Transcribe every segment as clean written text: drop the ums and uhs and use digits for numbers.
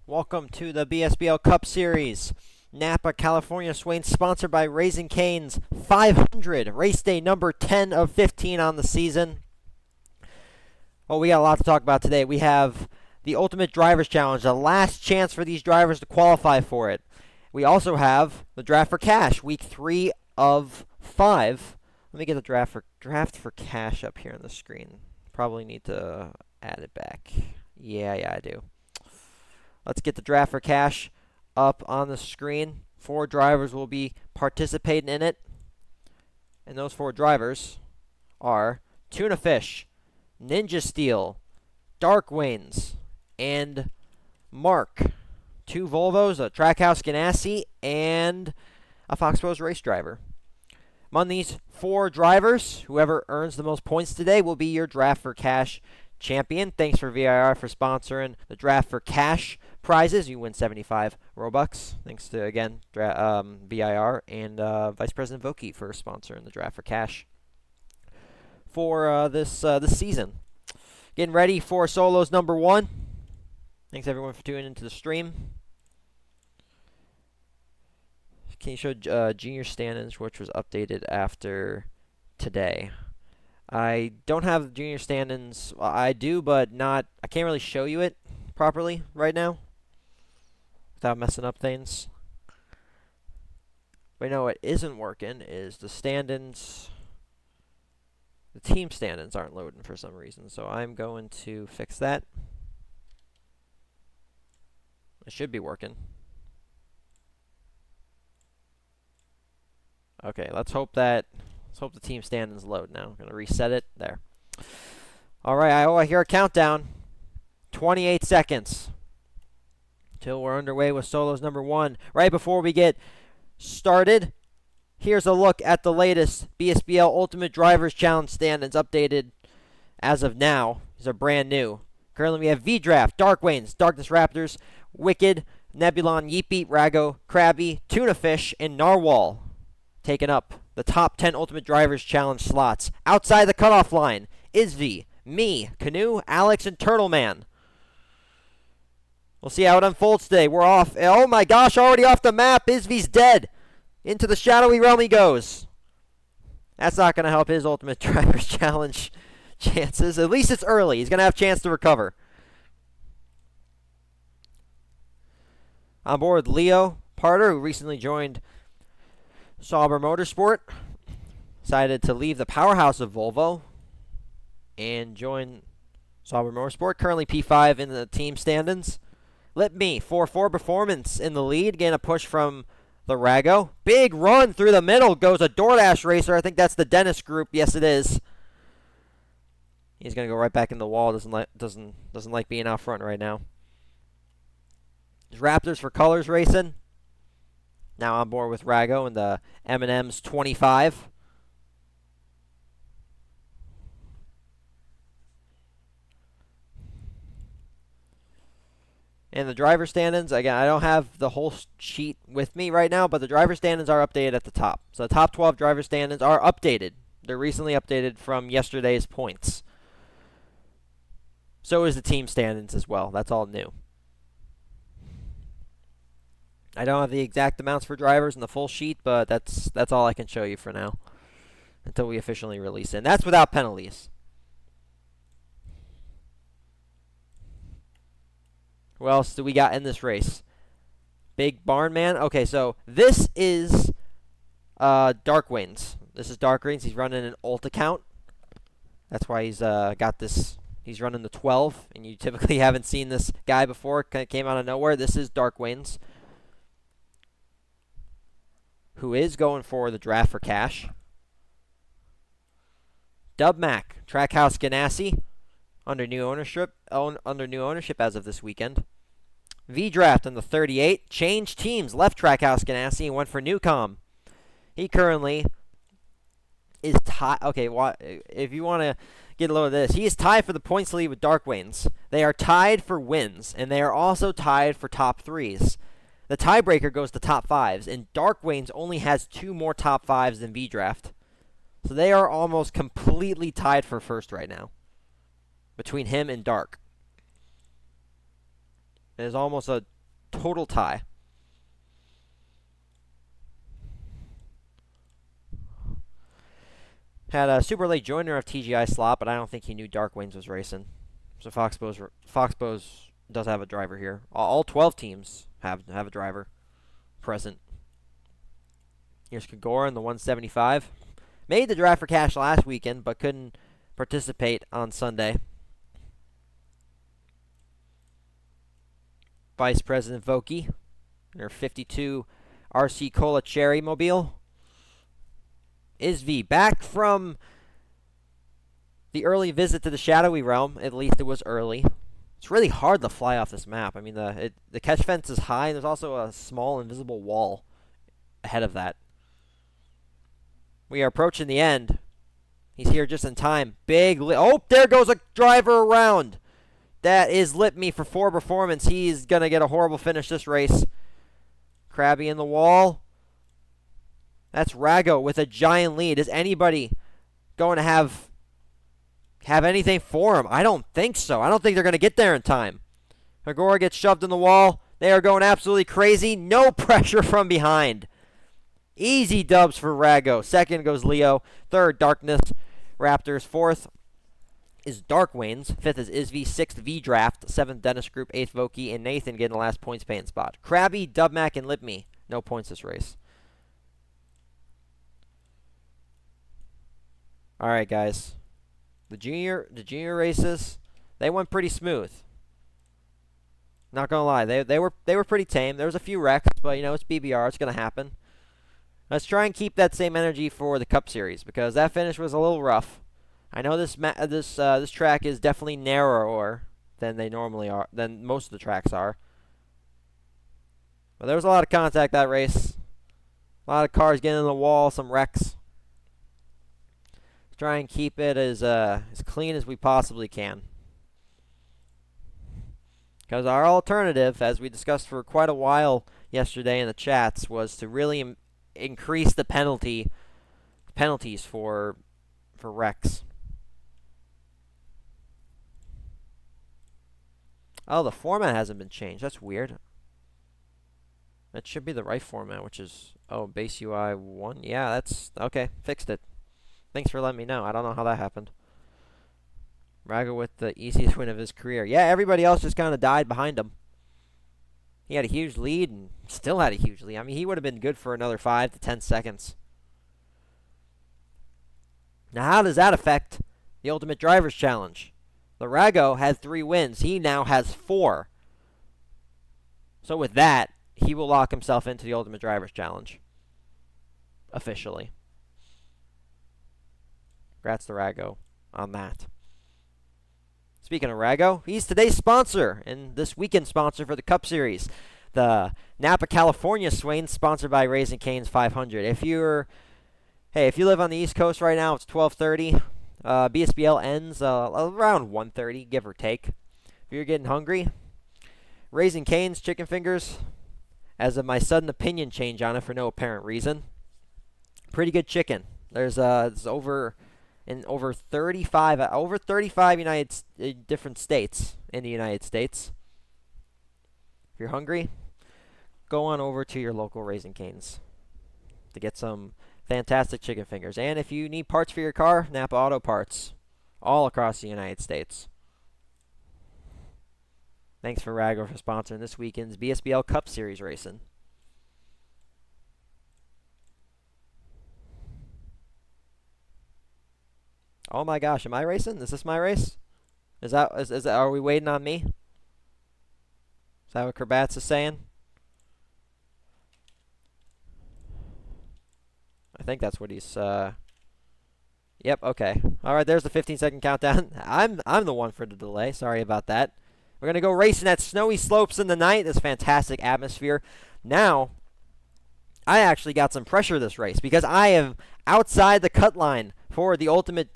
Welcome to the BSBL Cup Series. NAPA California Swain, sponsored by Raising Cane's 500. Race day number 10 of 15 on the season. Oh, we got a lot to talk about today. We have the Ultimate Drivers Challenge, the last chance for these drivers to qualify for it. We also have the Draft for Cash, week 3 of 5. Let me get the draft for cash up here on the screen. Probably need to add it back. Yeah, I do. Let's get the draft for cash up on the screen. 4 drivers will be participating in it. And those 4 drivers are Tuna Fish, Ninja Steel, Dark Wings, and Mark. 2 Volvos, a Trackhouse Ganassi, and a Fox Rose race driver. Among these 4 drivers, whoever earns the most points today will be your Draft for Cash champion. Thanks for VIR for sponsoring the Draft for Cash prizes. You win 75 Robux. Thanks to, again, VIR and Vice President Voki for sponsoring the Draft for Cash for this season. Getting ready for Solos number 1. Thanks, everyone, for tuning into the stream. Can you show junior standings, which was updated after today? I don't have the junior standings. Well, I do, but not. I can't really show you it properly right now without messing up things. But you know what isn't working is the standings. The team standings aren't loading for some reason, so I'm going to fix that. It should be working. Okay, let's hope the team standings load now. I'm going to reset it. There. All right, I hear a countdown. 28 seconds till we're underway with Solos number 1. Right before we get started, here's a look at the latest BSBL Ultimate Drivers Challenge standings updated as of now. These are brand new. Currently we have V-Draft, Dark Waynes, Darkness Raptors, Wicked, Nebulon, Yeepeat, Rago, Krabby, Tuna Fish, and Narwhal taking up the top 10 Ultimate Drivers Challenge slots. Outside the cutoff line, Izvi, me, Canoe, Alex, and Turtle Man. We'll see how it unfolds today. We're off. Oh my gosh, already off the map. Izvi's dead. Into the shadowy realm he goes. That's not going to help his Ultimate Drivers Challenge chances. At least it's early. He's going to have a chance to recover. On board with Leo Parter, who recently joined Sauber Motorsport. Decided to leave the powerhouse of Volvo and join Sauber Motorsport. Currently P5 in the team standings. Lip Me, 4-4 performance in the lead. Getting a push from the Rago. Big run through the middle. Goes a DoorDash racer. I think that's the Dennis group. Yes, it is. He's going to go right back in the wall. Doesn't like being out front right now. There's Raptors for Colors racing. Now on board with Rago and the M&M's 25. And the driver standings, again, I don't have the whole sheet with me right now, but the driver standings are updated at the top. So the top 12 driver standings are updated. They're recently updated from yesterday's points. So is the team standings as well. That's all new. I don't have the exact amounts for drivers in the full sheet, but that's all I can show you for now until we officially release it. And that's without penalties. Who else do we got in this race? Big Barn Man. Okay, so this is Dark Wings. This is Dark Wings. He's running an alt account. That's why he's got this. He's running the 12, and you typically haven't seen this guy before. Kind of came out of nowhere. This is Dark Wings, who is going for the Draft for Cash. Dub Mac, Trackhouse Ganassi, under new ownership as of this weekend. V-Draft on the 38, changed teams, left Trackhouse Ganassi and went for Newcom. He currently is tied. Okay, if you want to get a load of this, he is tied for the points lead with Dark Wings. They are tied for wins, and they are also tied for top 3s. The tiebreaker goes to top 5s, and Dark Waynes only has 2 more top 5s than V-Draft. So they are almost completely tied for first right now between him and Dark. There's almost a Total tie. Had a super late joiner of TGI slot, but I don't think he knew Dark Wings was racing. So Foxbows does have a driver here. All 12 teams have a driver present. Here's Kagura in the 175. Made the drive for cash last weekend, but couldn't participate on Sunday. Vice President Voki, their 52 RC Cola Cherry Mobile. Isv back from the early visit to the Shadowy Realm. At least it was early. It's really hard to fly off this map. I mean, the catch fence is high, and there's also a small invisible wall ahead of that. We are approaching the end. He's here just in time. Oh, there goes a driver around. That is Lipme for 4 performance. He's going to get a horrible finish this race. Krabby in the wall. That's Rago with a giant lead. Is anybody going to have anything for him? I don't think so. I don't think they're going to get there in time. Agora gets shoved in the wall. They are going absolutely crazy. No pressure from behind. Easy dubs for Rago. Second goes Leo. Third, Darkness. Raptors. Fourth is Dark Wings. Fifth is Isv. Sixth, V-Draft. Seventh, Dennis Group. Eighth, Voki. And Nathan getting the last points paying spot. Krabby, Dubmac, and Lipme. No points this race. All right, guys. The junior races, they went pretty smooth. Not gonna lie, they were pretty tame. There was a few wrecks, but it's BBR. It's gonna happen. Let's try and keep that same energy for the Cup Series because that finish was a little rough. I know this track is definitely narrower than they normally are, than most of the tracks are. But there was a lot of contact that race. A lot of cars getting in the wall, some wrecks. Let's try and keep it as clean as we possibly can. Because our alternative, as we discussed for quite a while yesterday in the chats, was to really increase the penalties for wrecks. Oh, the format hasn't been changed. That's weird. That should be the right format, which is base UI 1. Yeah, that's okay. Fixed it. Thanks for letting me know. I don't know how that happened. Raga with the easiest win of his career. Yeah, everybody else just kind of died behind him. He had a huge lead and still had a huge lead. I mean, he would have been good for another 5 to 10 seconds. Now, how does that affect the Ultimate Drivers Challenge? The Rago had 3 wins. He now has 4. So with that, he will lock himself into the Ultimate Drivers Challenge. Officially. Congrats to Rago on that. Speaking of Rago, he's today's sponsor and this weekend sponsor for the Cup Series. The Napa, California Swain, sponsored by Raising Cane's 500. If you live on the East Coast right now, it's 12:30. BSBL ends around 1:30, give or take. If you're getting hungry, Raising Cane's chicken fingers, as of my sudden opinion change on it for no apparent reason. Pretty good chicken. There's over 35 different states in the United States. If you're hungry, go on over to your local Raising Cane's to get some fantastic chicken fingers. And if you need parts for your car, NAPA Auto Parts, all across the United States. Thanks for Rago for sponsoring this weekend's BSBL Cup Series racing. Oh my gosh, am I racing? Is this my race? Are we waiting on me? Is that what Kravats is saying? I think that's what he's Yep, okay. Alright, there's the 15-second countdown. I'm the one for the delay. Sorry about that. We're gonna go racing at snowy slopes in the night. This fantastic atmosphere. Now, I actually got some pressure this race because I am outside the cut line for the Ultimate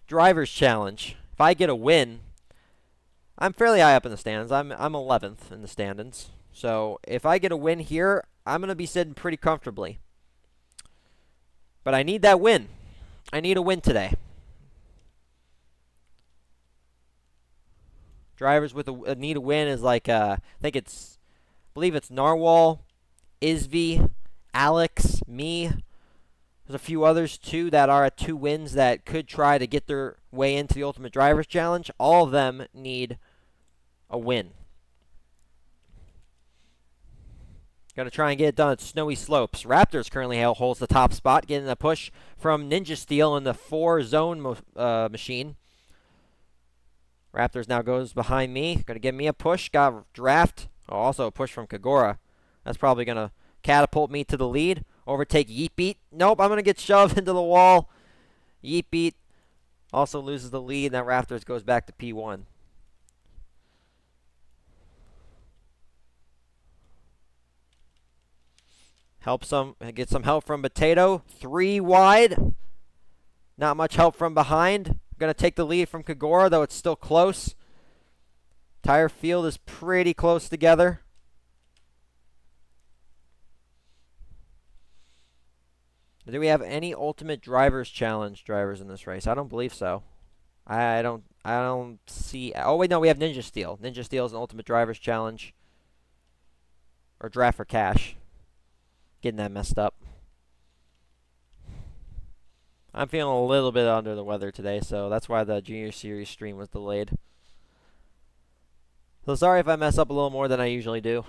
Drivers Challenge. If I get a win, I'm fairly high up in the standings. I'm 11th in the standings. So if I get a win here, I'm going to be sitting pretty comfortably. But I need that win. I need a win today. Drivers with a need a win is like I believe it's Narwhal, Isvi, Alex, me. There's a few others, too, that are at 2 wins that could try to get their way into the Ultimate Drivers Challenge. All of them need a win. Going to try and get it done at Snowy Slopes. Raptors currently holds the top spot, getting a push from Ninja Steel in the 4-zone machine. Raptors now goes behind me. Going to give me a push. Got draft. Oh, also a push from Kagura. That's probably going to catapult me to the lead. Overtake Yeet Beat. Nope, I'm going to get shoved into the wall. Yeet Beat also loses the lead. Now Raptors goes back to P1. Get some help from Potato. 3 wide. Not much help from behind. Going to take the lead from Kagura, though it's still close. Tire field is pretty close together. Do we have any Ultimate Drivers Challenge drivers in this race? I don't believe so. I don't see. Oh wait, no, we have Ninja Steel. Ninja Steel is an Ultimate Drivers Challenge. Or Draft for Cash. Getting that messed up. I'm feeling a little bit under the weather today, so that's why the Junior Series stream was delayed. So sorry if I mess up a little more than I usually do.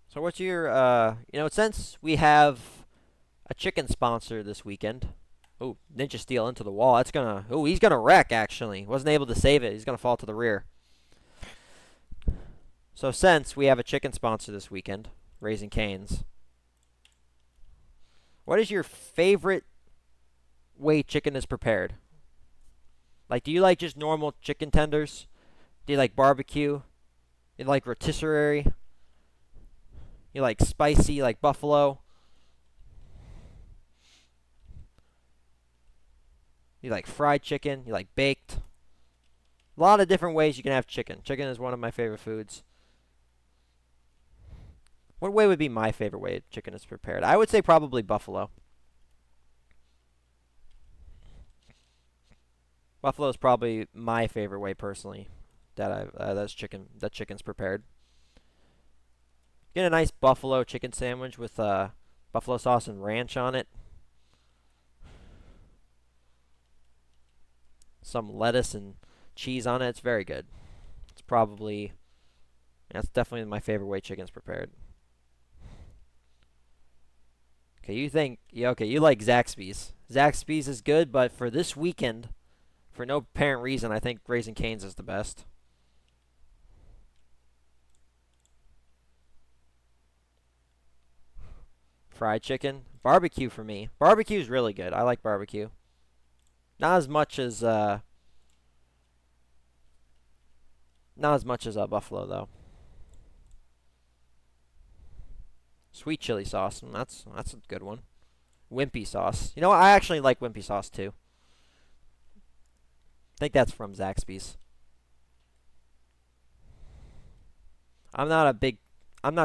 So what's your, since we have a chicken sponsor this weekend. Oh, Ninja Steel into the wall. He's going to wreck, actually. Wasn't able to save it. He's going to fall to the rear. So since we have a chicken sponsor this weekend, Raising Cane's, what is your favorite way chicken is prepared? Like, do you like just normal chicken tenders? Do you like barbecue? You like rotisserie? You like spicy, like buffalo? You like fried chicken? You like baked? A lot of different ways you can have chicken. Chicken is one of my favorite foods. What way would be my favorite way chicken is prepared? I would say probably buffalo. Buffalo is probably my favorite way personally that chicken's prepared. Get a nice buffalo chicken sandwich with buffalo sauce and ranch on it. Some lettuce and cheese on it. It's very good. That's definitely my favorite way chicken's prepared. Okay, you like Zaxby's. Zaxby's is good, but for this weekend, for no apparent reason, I think Raising Cane's is the best. Fried chicken. Barbecue for me. Barbecue is really good. I like barbecue. Not as much as buffalo, though. Sweet chili sauce. That's a good one. Wimpy sauce. You know what? I actually like wimpy sauce, too. I think that's from Zaxby's. I'm not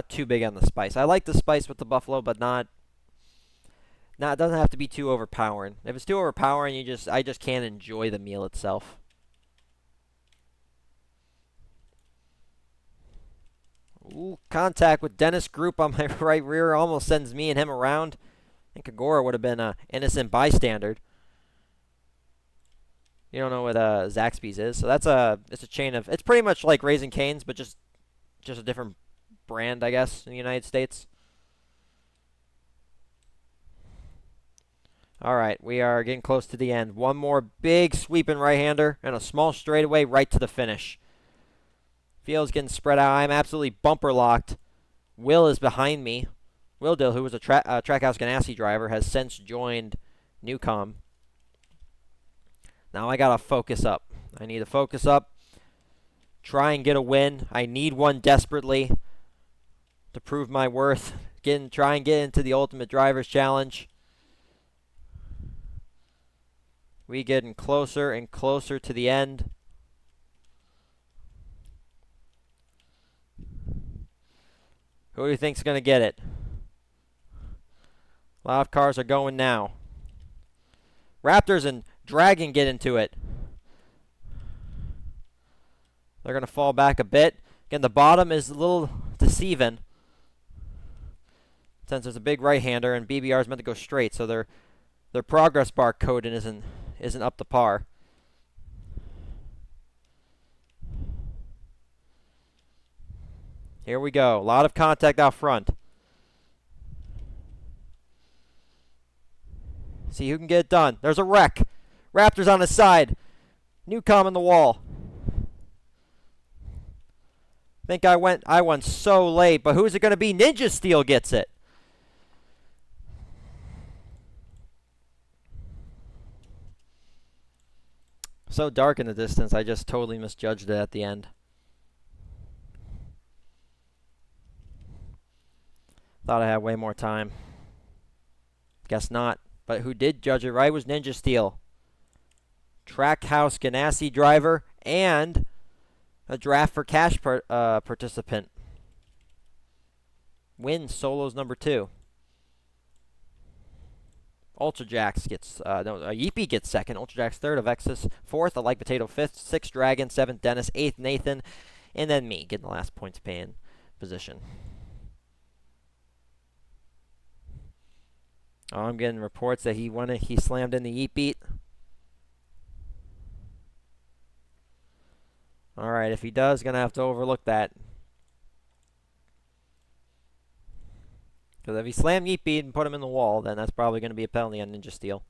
too big on the spice. I like the spice with the buffalo, but it doesn't have to be too overpowering. If it's too overpowering, I just can't enjoy the meal itself. Ooh, contact with Dennis Group on my right rear almost sends me and him around. I think Kagura would have been an innocent bystander. You don't know what Zaxby's is, so it's a chain of. It's pretty much like Raising Cane's, but just a different brand, I guess, in the United States. All right, we are getting close to the end. One more big sweeping right-hander and a small straightaway right to the finish. Field's getting spread out. I'm absolutely bumper locked. Will is behind me. Will Dill, who was a Trackhouse Ganassi driver, has since joined Newcom. Now I gotta focus up. I need to focus up. Try and get a win. I need one desperately to prove my worth. Try and get into the Ultimate Drivers Challenge. We getting closer and closer to the end. Who do you think's going to get it? A lot of cars are going now. Raptors and Dragon get into it. They're going to fall back a bit. Again, the bottom is a little deceiving since there's a big right-hander and BBR is meant to go straight, so their progress bar coding isn't up to par. Here we go. A lot of contact out front. See who can get it done. There's a wreck. Raptors on his side. Newcomb in the wall. I think I went so late, but who's it going to be? Ninja Steel gets it. So dark in the distance, I just totally misjudged it at the end. Thought I had way more time. Guess not. But who did judge it right was Ninja Steel. Trackhouse Ganassi driver and a draft for cash participant. Wins solos number 2. Ultra Jax gets, Yeepy gets second. Ultra Jax third. Avexis fourth. A Like Potato fifth. Sixth Dragon. Seventh Dennis. Eighth Nathan. And then me getting the last points paying position. Oh, I'm getting reports that he slammed in the Yeet beat. Alright, if he does, gonna have to overlook that. Because if he slammed Yeet beat and put him in the wall, then that's probably gonna be a penalty on Ninja Steel.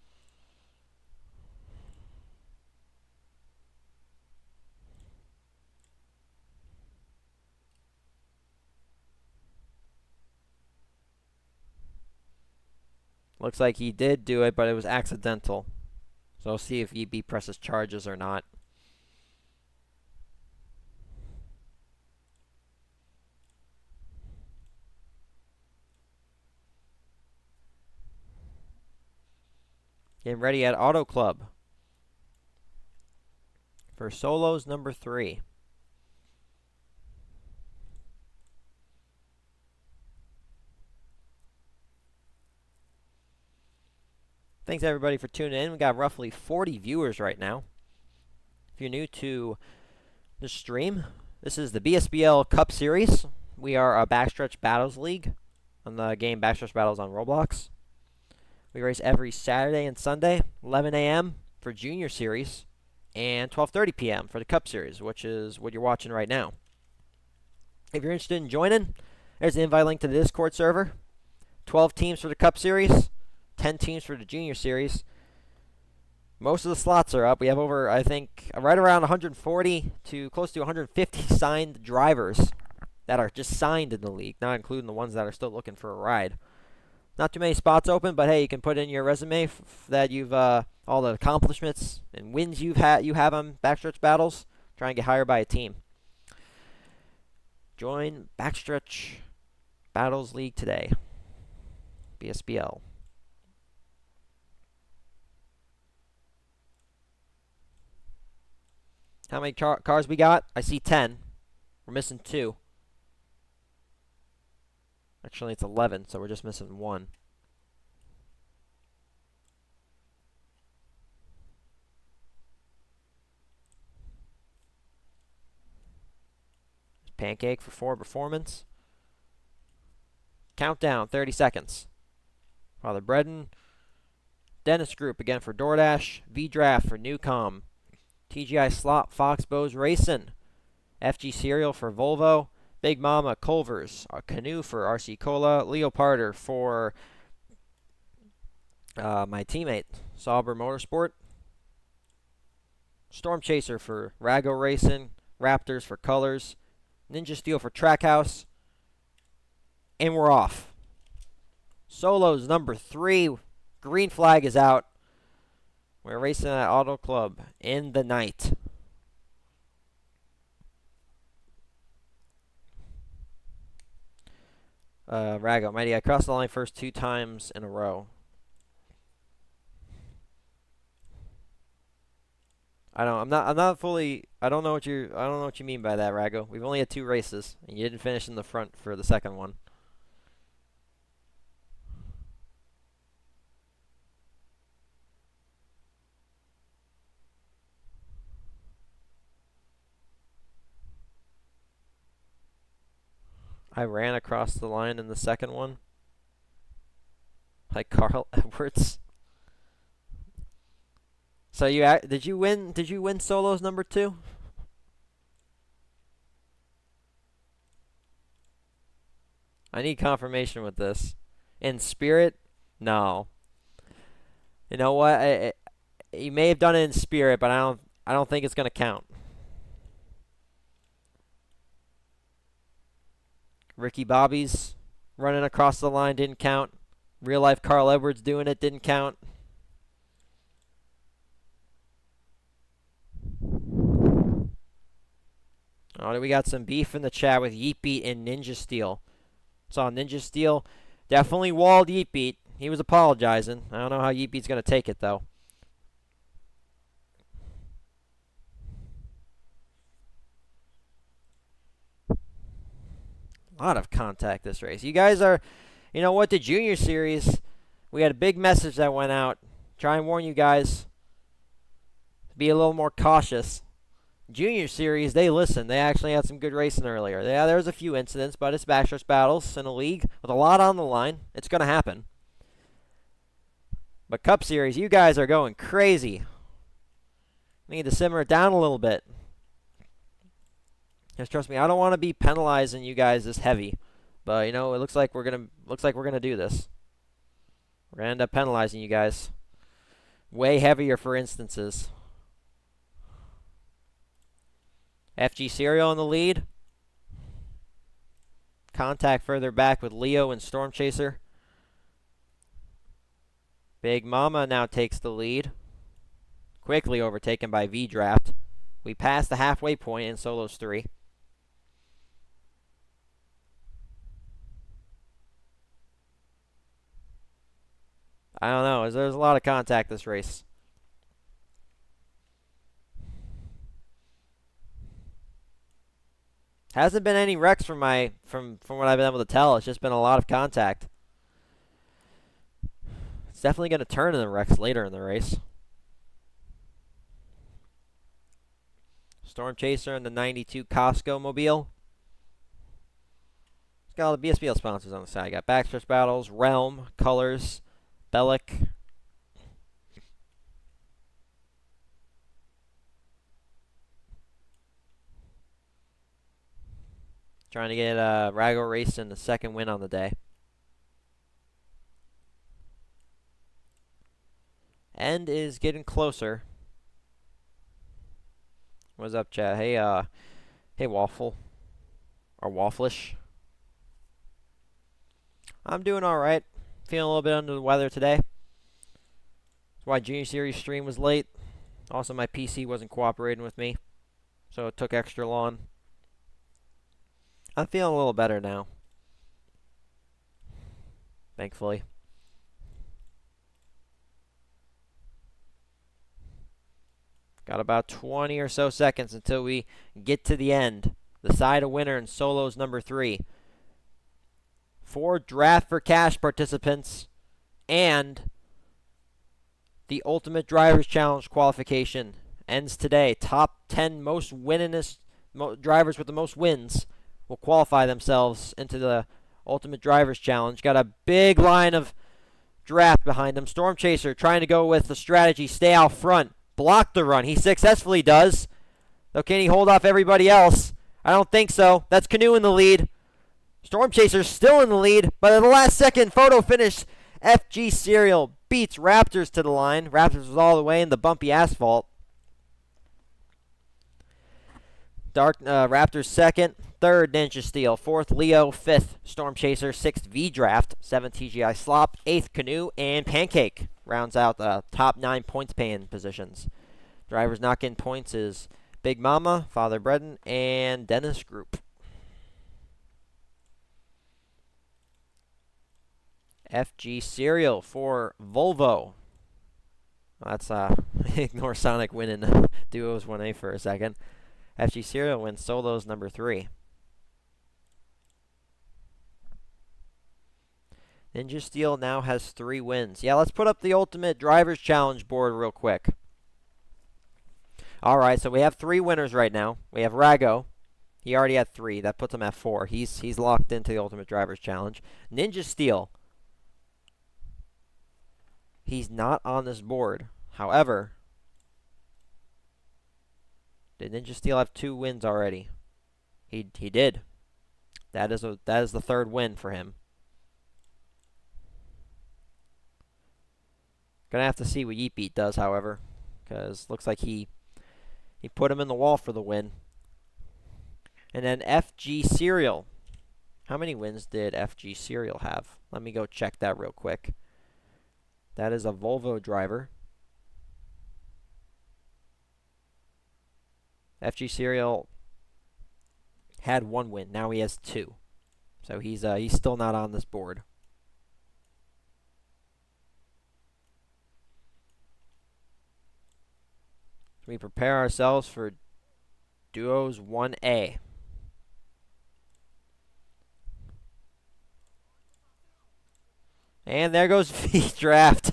Looks like he did do it, but it was accidental. So we'll see if EB presses charges or not. Getting ready at Auto Club for solos number 3. Thanks everybody for tuning in. We got roughly 40 viewers right now. If you're new to the stream, this is the BSBL Cup Series. We are a Backstretch Battles League on the game Backstretch Battles on Roblox. We race every Saturday and Sunday, 11 a.m. for Junior Series, and 12:30 p.m. for the Cup Series, which is what you're watching right now. If you're interested in joining, there's the invite link to the Discord server. 12 teams for the Cup Series, 10 teams for the Junior Series. Most of the slots are up. We have over, I think, right around 140 to close to 150 signed drivers that are just signed in the league, not including the ones that are still looking for a ride. Not too many spots open, but hey, you can put in your resume that you've all the accomplishments and wins you have on Backstretch Battles. Try and get hired by a team. Join Backstretch Battles League today. BSBL. How many cars we got? I see 10. We're missing 2. Actually, it's 11, so we're just missing 1. Pancake for 4 performance. Countdown, 30 seconds. Father Bredden. Dennis Group again for DoorDash. V-Draft for Newcomb. TGI Slot, Fox Bows Racing. FG Cereal for Volvo. Big Mama Culver's. Canoe for RC Cola. Leoparder for my teammate, Sauber Motorsport. Storm Chaser for Rago Racing. Raptors for Colors. Ninja Steel for Trackhouse. And we're off. Solos number 3. Green flag is out. We're racing at Auto Club in the night. Rago, mighty, I crossed the line first 2 times in a row. I don't know what you mean by that, Rago. We've only had 2 races, and you didn't finish in the front for the second one. I ran across the line in the second one. Like Carl Edwards. So did you win? Did you win solos number 2? I need confirmation with this. In spirit, no. You know what? He may have done it in spirit, but I don't think it's gonna count. Ricky Bobby's running across the line didn't count. Real life Carl Edwards doing it didn't count. Oh, we got some beef in the chat with Yeet Beat and Ninja Steel. Saw Ninja Steel definitely walled Yeet Beat. He was apologizing. I don't know how Yeet Beat's going to take it, though. A lot of contact this race. You guys are, you know what, the Junior Series, we had a big message that went out. Try and warn you guys to be a little more cautious. Junior Series, they listened. They actually had some good racing earlier. Yeah, there was a few incidents, but it's backstretch battles in a league with a lot on the line. It's going to happen. But Cup Series, you guys are going crazy. Need to simmer it down a little bit. Just trust me, I don't want to be penalizing you guys this heavy. But you know, it looks like we're gonna do this. We're gonna end up penalizing you guys. Way heavier for instances. FG Serial in the lead. Contact further back with Leo and Storm Chaser. Big Mama now takes the lead. Quickly overtaken by V-Draft. We passed the halfway point in Solos 3. I don't know. There's a lot of contact this race. Hasn't been any wrecks from what I've been able to tell. It's just been a lot of contact. It's definitely going to turn in the wrecks later in the race. Storm Chaser and the 92 Costco Mobile. It's got all the BSBL sponsors on the side. Got Backstretch Battles, Realm, Colors, Bellic. Trying to get Rago Racing the second win on the day. End is getting closer. What's up, chat? Hey, hey, Waffle. Or Wafflish. I'm doing alright. Feeling a little bit under the weather today. That's why Junior Series stream was late. Also, my PC wasn't cooperating with me. So it took extra long. I'm feeling a little better now. Thankfully. Got about 20 or so seconds until we get to the end. The side of winner in Solos number 3. 4 Draft for Cash participants and the Ultimate Drivers Challenge qualification ends today. Top 10 most winningest drivers with the most wins will qualify themselves into the Ultimate Drivers Challenge. Got a big line of draft behind them. Storm Chaser trying to go with the strategy, stay out front. Block the run. He successfully does. Though, can he hold off everybody else? I don't think so. That's Canoe in the lead. Storm Chaser's still in the lead, but at the last second, photo finish. FG Serial beats Raptors to the line. Raptors was all the way in the bumpy asphalt. Raptors second. Third, Ninja Steel. Fourth, Leo. Fifth, Storm Chaser. Sixth, V-Draft. Seventh, TGI Slop. Eighth, Canoe. And Pancake rounds out the top 9 points paying positions. Drivers not getting points is Big Mama, Father Breden, and Dennis Group. FG Serial for Volvo. That's ignore Sonic winning duos 1A for a second. FG Serial wins solos number 3. Ninja Steel now has 3 wins. Yeah, let's put up the Ultimate Drivers Challenge board real quick. Alright, so we have 3 winners right now. We have Rago, He already had 3. That puts him at 4. He's locked into the Ultimate Drivers Challenge. Ninja Steel. He's not on this board. However, did Ninja Steel have 2 wins already? He did. That is the 3rd win for him. Gonna have to see what Yeet Beat does, however, because looks like he put him in the wall for the win. And then FG Serial. How many wins did FG Serial have? Let me go check that real quick. That is a Volvo driver. FG Serial had 1 win. Now he has 2. So he's still not on this board. We prepare ourselves for Duos 1A. And there goes V-Draft.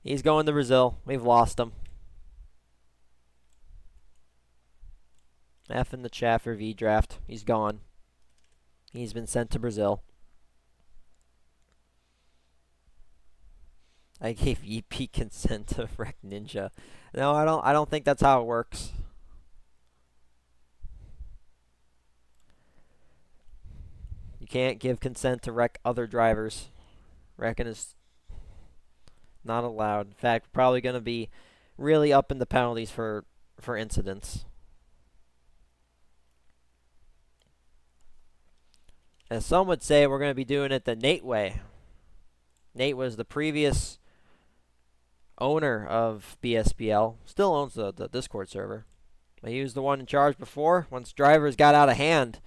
He's going to Brazil. We've lost him. F in the chat for V-Draft. He's gone. He's been sent to Brazil. I gave EP consent to Wreck Ninja. No, I don't think that's how it works. You can't give consent to wreck other drivers. Wrecking is not allowed. In fact, we're probably going to be really upping the penalties for incidents. As some would say, we're going to be doing it the Nate way. Nate was the previous owner of BSBL. Still owns the Discord server. But he was the one in charge before. Once drivers got out of hand.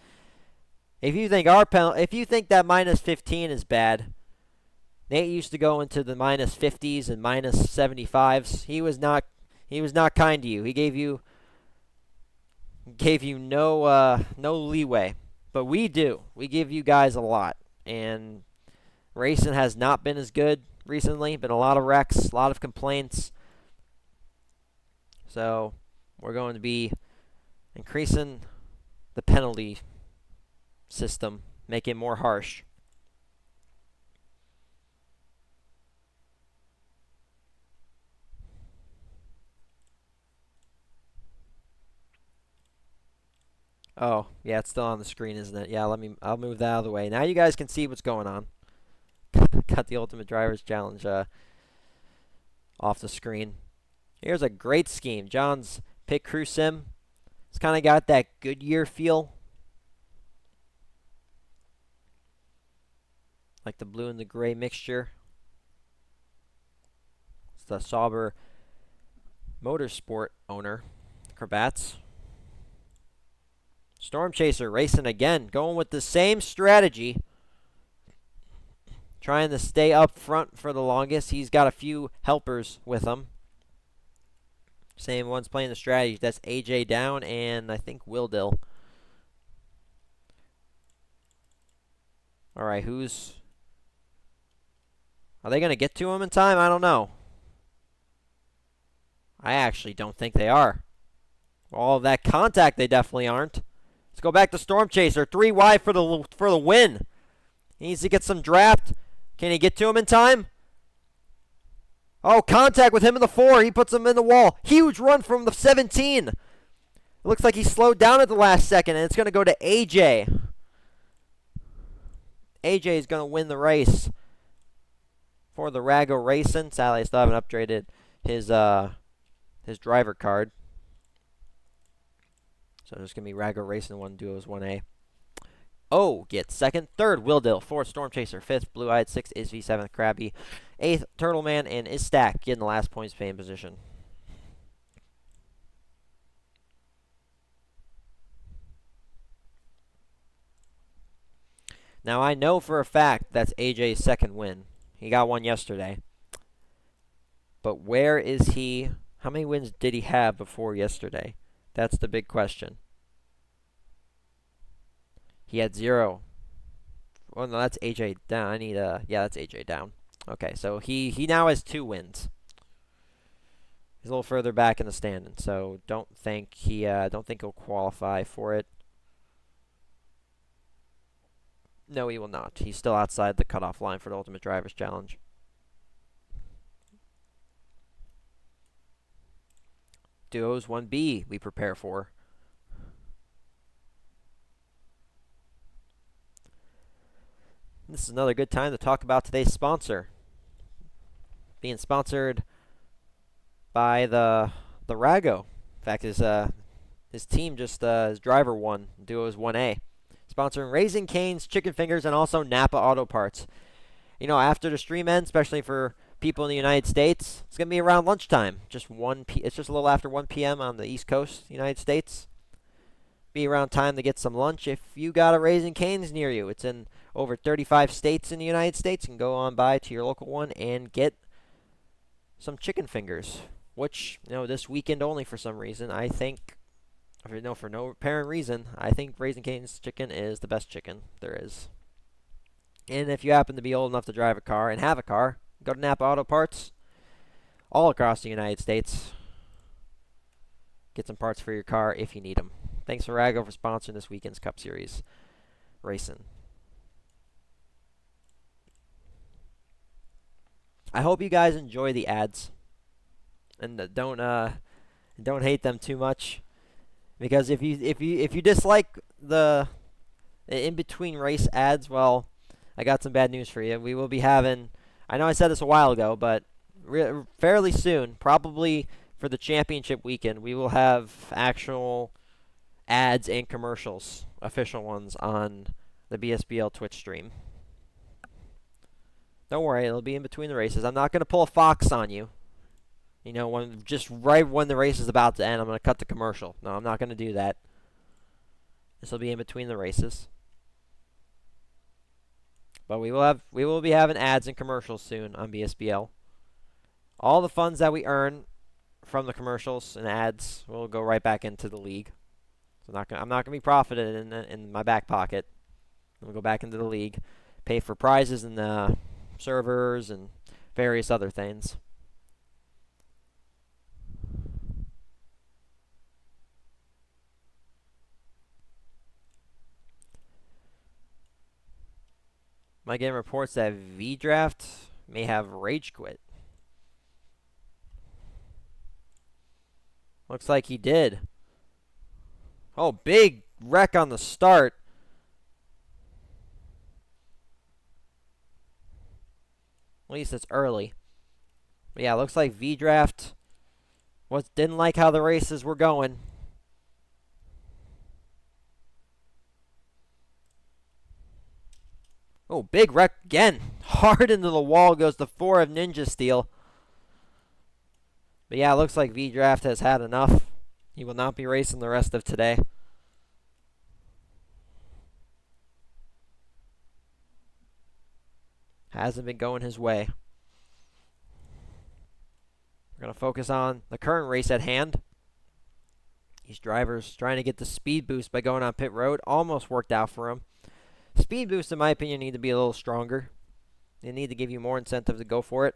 If you think that minus 15 is bad, Nate used to go into the minus 50s and minus 75s. He was not kind to you. He gave you no leeway. But we do. We give you guys a lot. And racing has not been as good recently. Been a lot of wrecks, a lot of complaints. So we're going to be increasing the penalty system, make it more harsh. Oh, yeah, it's still on the screen, isn't it? Yeah, I'll move that out of the way. Now you guys can see what's going on. Got the Ultimate Drivers Challenge off the screen. Here's a great scheme. John's Pit Crew Sim. It's kind of got that Goodyear feel. Like the blue and the gray mixture. It's the Sauber Motorsport owner. Cravats. Storm Chaser racing again. Going with the same strategy. Trying to stay up front for the longest. He's got a few helpers with him. Same ones playing the strategy. That's AJ Down and I think Will Dill. Alright, are they going to get to him in time? I don't know. I actually don't think they are. All of that contact, they definitely aren't. Let's go back to Storm Chaser. 3 wide for the win. He needs to get some draft. Can he get to him in time? Oh, contact with him in the 4. He puts him in the wall. Huge run from the 17. It looks like he slowed down at the last second, and it's going to go to AJ. AJ is going to win the race for the Rago Racing. Sadly, I still haven't upgraded his driver card. So there's going to be Rago Racing 1 Duos 1A. O gets second. Third, Will Dill. Fourth, Storm Chaser. Fifth, Blue Eyed. Sixth, is V. Seventh, Krabby. Eighth, Turtle Man. And is Stack getting the last points paying position. Now, I know for a fact that's AJ's second win. He got one yesterday. But where is he? How many wins did he have before yesterday? That's the big question. He had 0. Well, no, that's AJ Down. I need yeah, that's AJ Down. Okay, so he now has 2 wins. He's a little further back in the standing, so don't think he'll qualify for it. No, he will not. He's still outside the cutoff line for the Ultimate Drivers Challenge. Duos 1B we prepare for. This is another good time to talk about today's sponsor. Being sponsored by the Rago. In fact, his team just his driver won Duos 1A. Sponsoring Raising Cane's Chicken Fingers and also NAPA Auto Parts. You know, after the stream ends, especially for people in the United States, it's going to be around lunchtime. It's just a little after 1 p.m. on the East Coast, United States. Be around time to get some lunch. If you got a Raising Cane's near you, it's in over 35 states in the United States. You can go on by to your local one and get some chicken fingers, which, you know, this weekend only for some reason. I think, for no apparent reason, I think Raising Cane's chicken is the best chicken there is. And if you happen to be old enough to drive a car and have a car, go to NAPA Auto Parts all across the United States. Get some parts for your car if you need them. Thanks for Rago for sponsoring this weekend's Cup Series racing. I hope you guys enjoy the ads and don't hate them too much, because if you dislike the in between race ads, well, I got some bad news for you. We will be having, I know I said this a while ago, but fairly soon, probably for the championship weekend, we will have actual ads and commercials, official ones, on the BSBL Twitch stream. Don't worry, it'll be in between the races. I'm not going to pull a Fox on you. You know, just right when the race is about to end, I'm going to cut the commercial. No, I'm not going to do that. This will be in between the races. But we will be having ads and commercials soon on BSBL. All the funds that we earn from the commercials and ads will go right back into the league. So I'm not gonna be profited in my back pocket. We'll go back into the league, pay for prizes and servers and various other things. My game reports that V-Draft may have rage quit. Looks like he did. Oh, big wreck on the start. At least it's early. But yeah, looks like V-Draft didn't like how the races were going. Oh, big wreck again. Hard into the wall goes the 4 of Ninja Steel. But yeah, it looks like V-Draft has had enough. He will not be racing the rest of today. Hasn't been going his way. We're going to focus on the current race at hand. These drivers trying to get the speed boost by going on pit road. Almost worked out for him. Speed boosts, in my opinion, need to be a little stronger. They need to give you more incentive to go for it.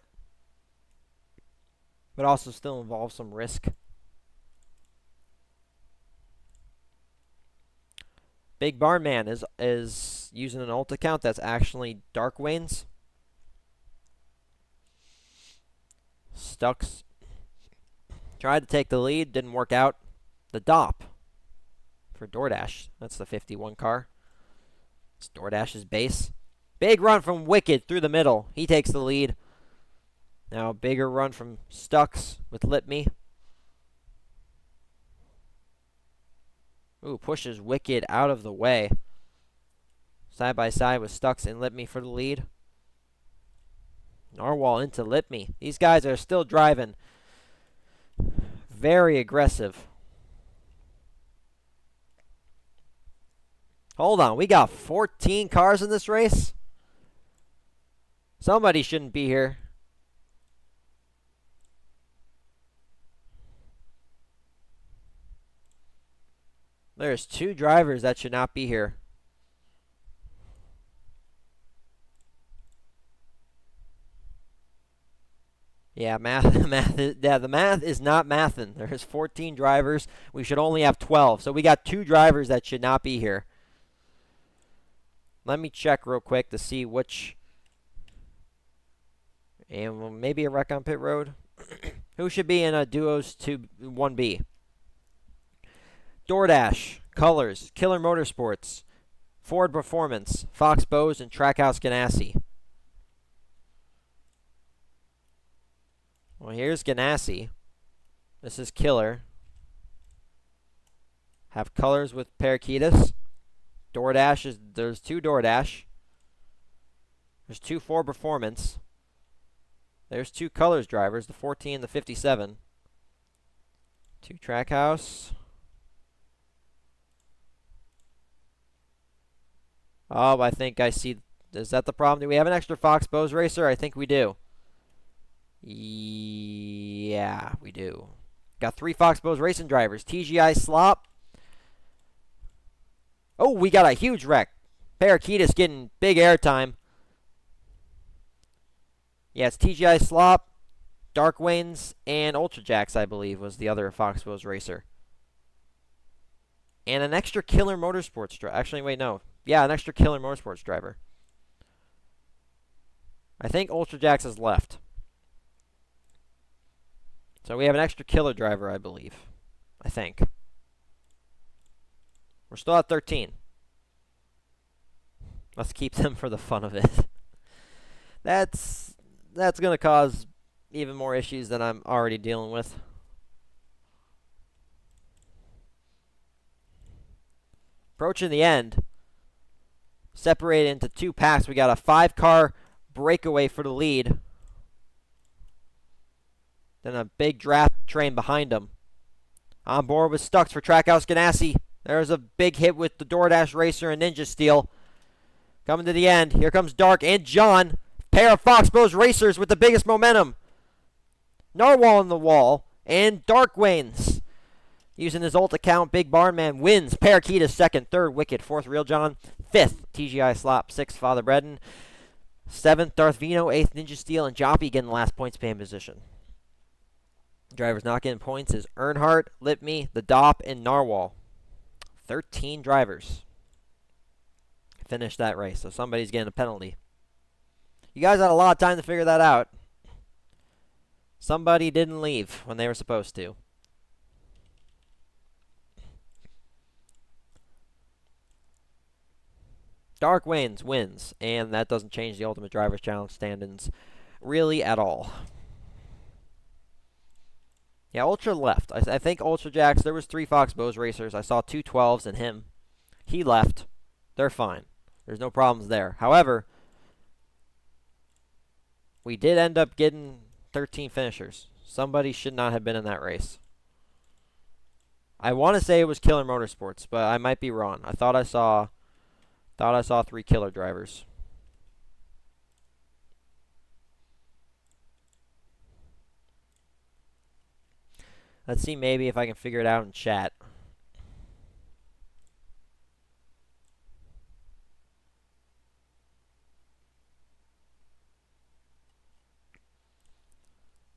But also still involve some risk. Big Barn Man is using an ult account that's actually Dark Wayne's. Stucks tried to take the lead, didn't work out. The DOP for DoorDash. That's the 51 car. It's DoorDash's base. Big run from Wicked through the middle. He takes the lead. Now a bigger run from Stucks with Lipme. Ooh, pushes Wicked out of the way. Side by side with Stucks and Lipme for the lead. Narwhal into Lipme. These guys are still driving. Very aggressive. Hold on, we got 14 cars in this race? Somebody shouldn't be here. There's 2 drivers that should not be here. Yeah, the math is not mathin'. There's 14 drivers. We should only have 12. So we got 2 drivers that should not be here. Let me check real quick to see which. And maybe a wreck on pit road. Who should be in a duos 1B? DoorDash, Colors, Killer Motorsports, Ford Performance, Fox Bose, and Trackhouse Ganassi. Well, here's Ganassi. This is Killer. Have Colors with Parakitas. DoorDash there's 2 DoorDash. There's 2 Ford Performance. There's 2 Colors drivers, the 14 and the 57. 2 Trackhouse. Oh, I think I see. Is that the problem? Do we have an extra Fox Bose racer? I think we do. Yeah, we do. Got 3 Fox Bose racing drivers. TGI Slop. Oh, we got a huge wreck. Parakitas getting big airtime. Yeah, it's TGI Slop, Dark Waynes, and Ultra Jacks, I believe, was the other Fox Bose racer. And an extra Killer Motorsports driver. Actually, wait, no. Yeah, an extra Killer Motorsports driver. I think Ultra Jacks has left. So we have an extra Killer driver, I believe. I think. We're still at 13. Let's keep them for the fun of it. That's going to cause even more issues than I'm already dealing with. Approaching the end. Separated into 2 packs. We got a 5-car breakaway for the lead. Then a big draft train behind him. On board with Stux for Trackhouse Ganassi. There's a big hit with the DoorDash Racer and Ninja Steel. Coming to the end. Here comes Dark and John. Pair of Fox Bose racers with the biggest momentum. Narwhal in the wall. And Dark Waynes. Using his ult account, Big Barn Man wins. Parakeeta second, third Wicked, fourth Real John, fifth TGI Slop, sixth Father Bredden, seventh Darth Vino, eighth Ninja Steel, and Joppy getting the last points paying position. Drivers not getting points is Earnhardt, Lipme, the Dop, and Narwhal. 13 drivers finished that race, so somebody's getting a penalty. You guys had a lot of time to figure that out. Somebody didn't leave when they were supposed to. Dark Waynes wins, and that doesn't change the Ultimate Drivers Challenge standings really at all. Yeah, Ultra left. I think Ultra Jacks, there was 3 Fox Bose racers. I saw 2 12s and him. He left. They're fine. There's no problems there. However, we did end up getting 13 finishers. Somebody should not have been in that race. I want to say it was Killer Motorsports, but I might be wrong. I thought I saw 3 Killer drivers. Let's see maybe if I can figure it out in chat.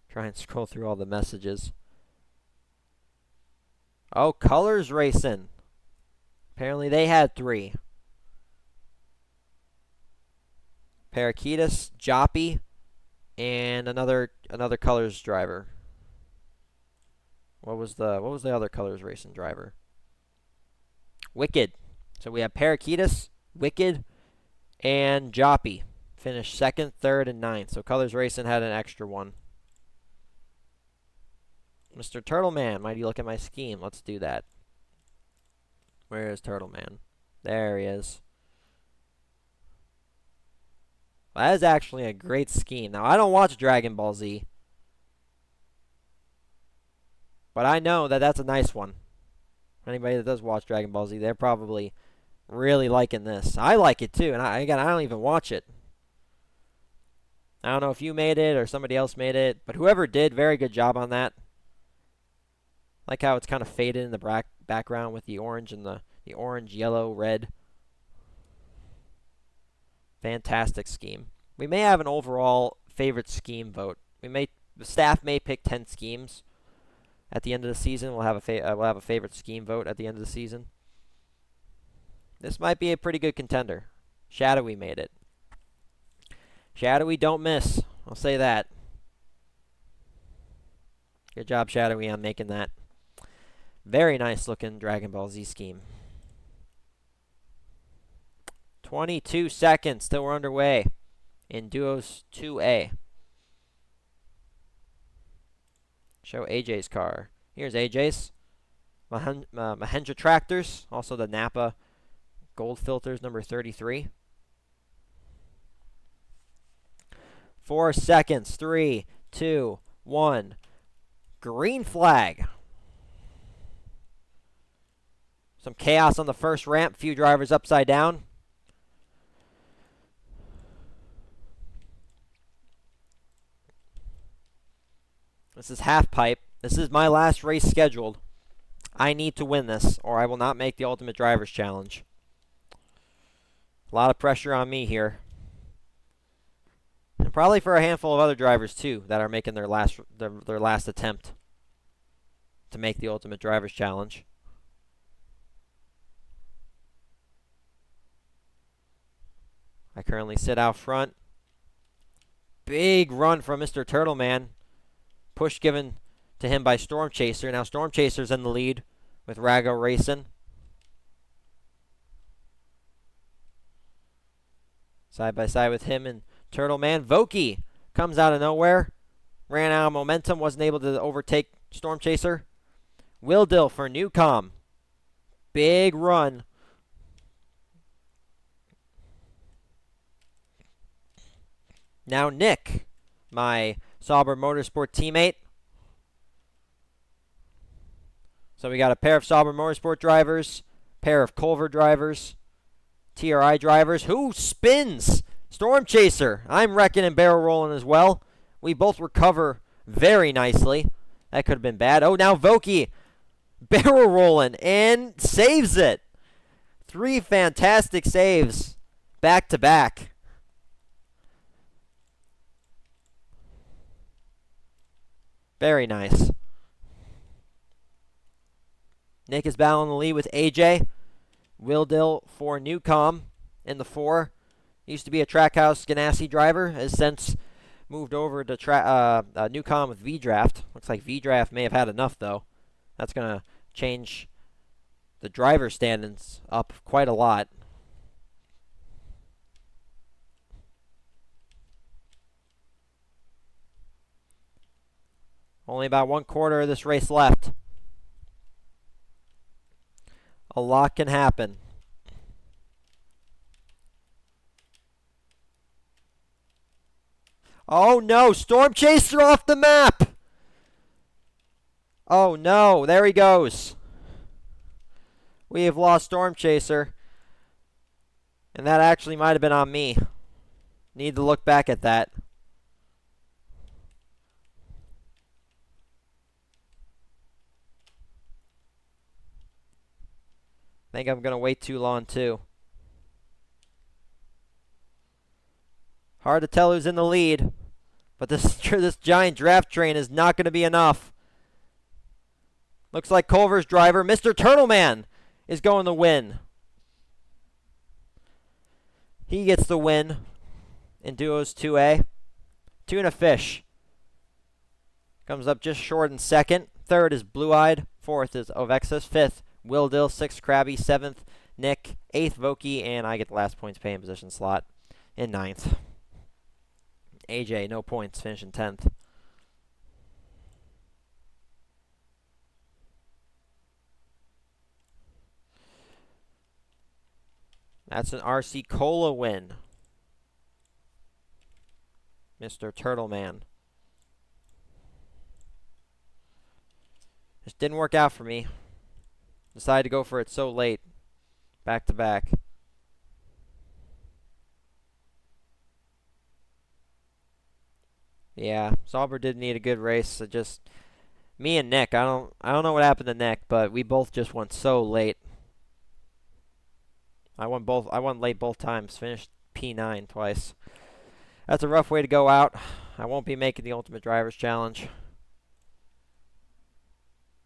Try and scroll through all the messages. Oh, Colors Racing. Apparently they had 3. Parakeetas, Joppy, and another Colors driver. What was the other Colors Racing driver? Wicked. So we have Parakeetas, Wicked, and Joppy. Finished 2nd, 3rd, and 9th. So Colors Racing had an extra one. Mr. Turtleman, mighty look at my scheme. Let's do that. Where is Turtleman? There he is. Well, that is actually a great scheme. Now, I don't watch Dragon Ball Z, but I know that that's a nice one. Anybody that does watch Dragon Ball Z, they're probably really liking this. I like it too, and I don't even watch it. I don't know if you made it or somebody else made it, but whoever did, very good job on that. Like how it's kind of faded in the background with the orange and the orange, yellow, red. Fantastic scheme. We may have an overall favorite scheme vote. We may The staff may pick 10 schemes at the end of the season. We'll have a favorite scheme vote at the end of the season. This might be a pretty good contender. Shadowy made it. Shadowy, don't miss. I'll say that. Good job, Shadowy, on making that. Very nice looking Dragon Ball Z scheme. 22 seconds till we're underway in Duos 2A. Show AJ's car. Here's AJ's. Mahindra Tractors. Also the NAPA Gold Filters, number 33. 4 seconds. 3, 2, 1. Green flag. Some chaos on the first ramp. Few drivers upside down. This is half pipe. This is my last race scheduled. I need to win this, or I will not make the Ultimate Drivers Challenge. A lot of pressure on me here. And probably for a handful of other drivers, too, that are making their last attempt to make the Ultimate Drivers Challenge. I currently sit out front. Big run from Mr. Turtleman. Push given to him by Storm Chaser. Now Storm Chaser's in the lead with Rago racing. Side by side with him and Turtleman. Voki comes out of nowhere. Ran out of momentum. Wasn't able to overtake Storm Chaser. Will Dill for Newcom. Big run. Now Nick, my Sauber Motorsport teammate. So we got a pair of Sauber Motorsport drivers, pair of Culver drivers, TRI drivers. Who spins? Storm Chaser. I'm wrecking and barrel rolling as well. We both recover very nicely. That could have been bad. Oh, now Voki barrel rolling and saves it. 3 fantastic saves back to back. Very nice. Nick is battling the lead with AJ. Will Dill for Newcom in the 4. Used to be a Trackhouse Ganassi driver. Has since moved over to Newcom with V-Draft. Looks like V-Draft may have had enough, though. That's going to change the driver standings up quite a lot. Only about 1/4 of this race left. A lot can happen. Oh no, Storm Chaser off the map! Oh no, there he goes. We have lost Storm Chaser. And that actually might have been on me. Need to look back at that. I think I'm going to wait too long, too. Hard to tell who's in the lead. But this giant draft train is not going to be enough. Looks like Culver's driver, Mr. Turtleman, is going to win. He gets the win in Duos 2A. Tuna Fish comes up just short in second. Third is Blue Eyed. Fourth is Ovexus. Fifth, Will Dill. Sixth, Krabby. Seventh, Nick. Eighth, Voki. And I get the last points paying position slot in ninth. AJ, no points, finishing 10th. That's an RC Cola win. Mr. Turtleman. Just didn't work out for me. Decided to go for it so late. Back to back. Yeah, Sauber did need a good race. It just me and Nick, I don't know what happened to Nick, but we both just went so late. I won late both times. Finished P9 twice. That's a rough way to go out. I won't be making the Ultimate Drivers Challenge.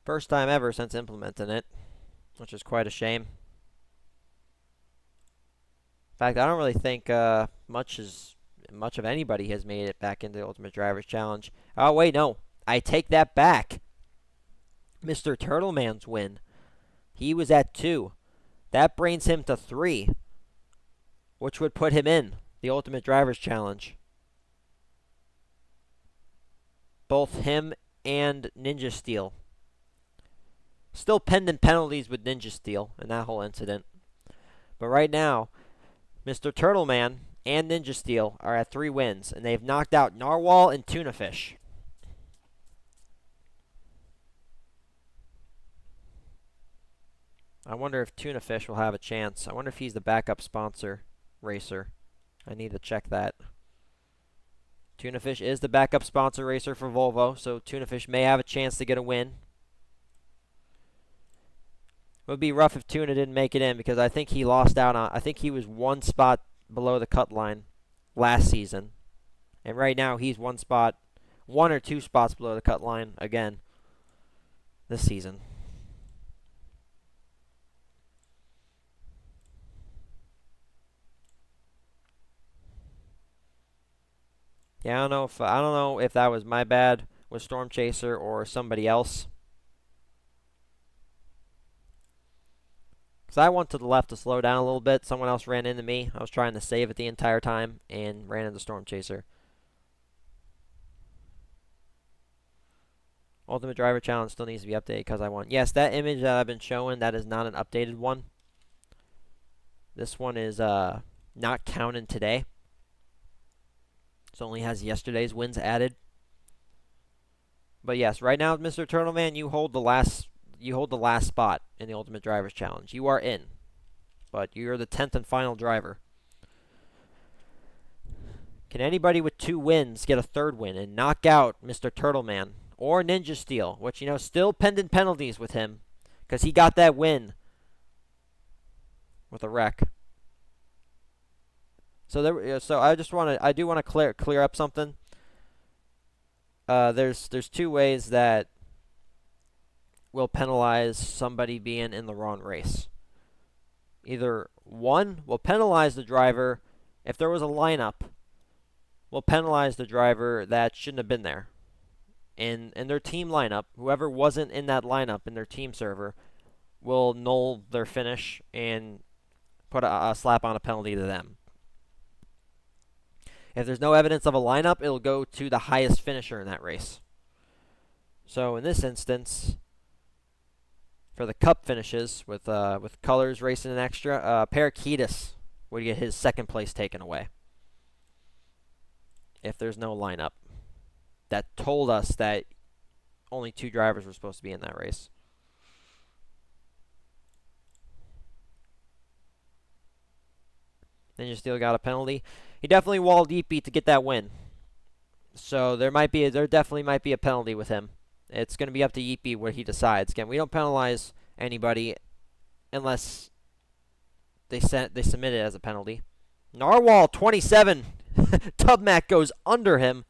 First time ever since implementing it, which is quite a shame. In fact, I don't really think much of anybody has made it back into the Ultimate Drivers Challenge. Oh, wait, no. I take that back. Mr. Turtleman's win. He was at 2. That brings him to 3, which would put him in the Ultimate Drivers Challenge. Both him and Ninja Steel. Still pending penalties with Ninja Steel in that whole incident. But right now, Mr. Turtleman and Ninja Steel are at 3 wins, and they've knocked out Narwhal and Tuna Fish. I wonder if Tuna Fish will have a chance. I wonder if he's the backup sponsor racer. I need to check that. Tuna Fish is the backup sponsor racer for Volvo, so Tuna Fish may have a chance to get a win. It would be rough if Tuna didn't make it in because I think he lost out on. I think he was 1 spot below the cut line last season, and right now he's 1 or 2 spots below the cut line again this season. Yeah, I don't know if that was my bad with Storm Chaser or somebody else. Because I went to the left to slow down a little bit. Someone else ran into me. I was trying to save it the entire time and ran into Storm Chaser. Ultimate Driver Challenge still needs to be updated because I won. Yes, that image that I've been showing, that is not an updated one. This one is not counted today. So only has yesterday's wins added. But yes, right now, Mr. Turtleman, you hold the last spot in the Ultimate Drivers Challenge. You are in, but you're the 10th and final driver. Can anybody with 2 wins get a 3rd win and knock out Mr. Turtleman or Ninja Steel, which, still pending penalties with him because he got that win with a wreck. So I do want to clear up something. There's 2 ways that will penalize somebody being in the wrong race. Either 1 will penalize the driver if there was a lineup. Will penalize the driver that shouldn't have been there. In their team lineup, whoever wasn't in that lineup in their team server will null their finish and put a slap on a penalty to them. If there's no evidence of a lineup, it'll go to the highest finisher in that race. So in this instance, for the Cup finishes with Colors racing an extra, Parakeetus would get his 2nd place taken away if there's no lineup that told us that only 2 drivers were supposed to be in that race. Ninja Steel got a penalty. He definitely walled Yeetbeat to get that win. So there definitely might be a penalty with him. It's going to be up to Yeetbeat where he decides. Again, we don't penalize anybody unless they submit it as a penalty. Narwhal 27. Tubmac goes under him,